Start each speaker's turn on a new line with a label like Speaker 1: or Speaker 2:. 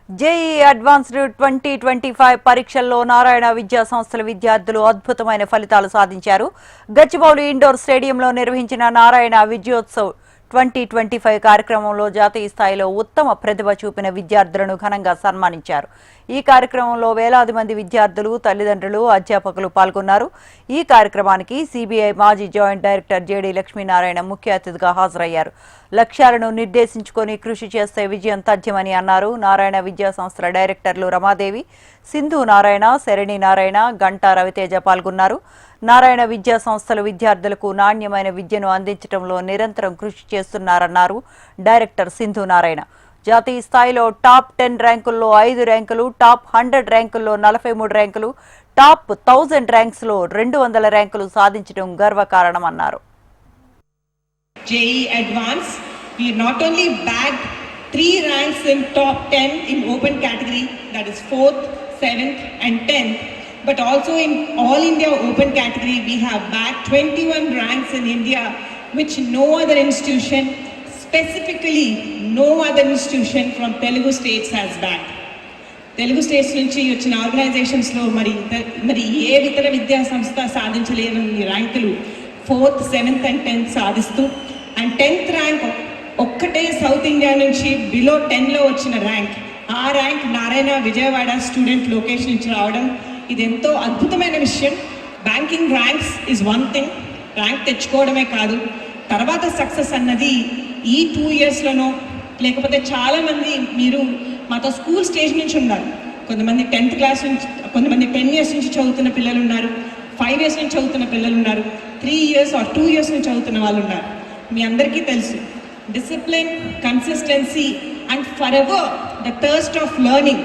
Speaker 1: JEE advanced 2025 పరీక్షల్లో నారాయణ విద్యా సంస్థల విద్యార్థులు అద్భుతమైన ఫలితాలు సాధించారు. గచ్చిబౌలి ఇండోర్ స్టేడియంలో నిర్వహించిన నారాయణ విజయోత్సవ్ 2025 కార్యక్రమంలో జాతీయ స్థాయిలో ఉత్తమ ప్రతిభ చూపిన విద్యార్థులను ఘనంగా సన్మానించారు. ఈ కార్యక్రమంలో వేలాది మంది విద్యార్థులు, తల్లిదండ్రులు, అధ్యాపకులు పాల్గొన్నారు. ఈ కార్యక్రమానికి సిబిఐ మాజీ జాయింట్ డైరెక్టర్ జేడీ లక్ష్మీనారాయణ ముఖ్య అతిథిగా హాజరయ్యారు. లక్ష్యాలను నిర్దేశించుకొని కృషి చేస్తే విజయం తథ్యమని అన్నారు. నారాయణ విద్యా సంస్థల డైరెక్టర్లు రమాదేవి, సింధు నారాయణ, శరణి నారాయణ, గంటా రవితేజ పాల్గొన్నారు. నారాయణ విద్యా సంస్థల విద్యార్థులకు నాణ్యమైన విద్యను అందించడంలో నిరంతరం కృషి చేస్తున్నారన్నారు డైరెక్టర్ సింధు నారాయణ. జాతీయ స్థాయిలో టాప్ 10 ర్యాంకుల్లో 5 ర్యాంకులు, టాప్ 100 ర్యాంకుల్లో 43 ర్యాంకులు, టాప్ 1000 ర్యాంక్స్ లో 200 ర్యాంకులు సాధించడం గర్వకారణమన్నారు.
Speaker 2: JEE Advance, we not only bagged 3 ranks in top 10 in open category, that is 4th, 7th and 10th, but also in all India open category we have bagged 21 ranks in India, which no other institution, specifically no other institution from Telugu states has bagged. Telugu states నుంచి వచ్చిన ఆర్గనైజేషన్స్లో మరి ఏ ఇతర విద్యా సంస్థ సాధించలేని ర్యాంకులు 4th, 7th and 10th సాధిస్తూ, and 10th rank ఒక్కటే South India నుంచి బిలో 10లో వచ్చిన ర్యాంక్. ఆ rank Narayana Vijayawada student location నుంచి రావడం ఇది ఎంతో అద్భుతమైన విషయం. Banking ranks is one thing, rank తెచ్చుకోవడమే కాదు, తర్వాత సక్సెస్ అన్నది ఈ 2 ఇయర్స్లోనో లేకపోతే చాలామంది మీరు మాతో స్కూల్ స్టేజ్ నుంచి ఉన్నారు. కొంతమంది 10th క్లాస్ నుంచి, కొంతమంది 10 ఇయర్స్ నుంచి చదువుతున్న పిల్లలు ఉన్నారు, 5 ఇయర్స్ నుంచి చదువుతున్న పిల్లలు ఉన్నారు, 3 ఇయర్స్ ఆర్ 2 ఇయర్స్ నుంచి చదువుతున్న వాళ్ళు ఉన్నారు. మీ అందరికీ తెలుసు discipline, consistency and for ever the thirst of learning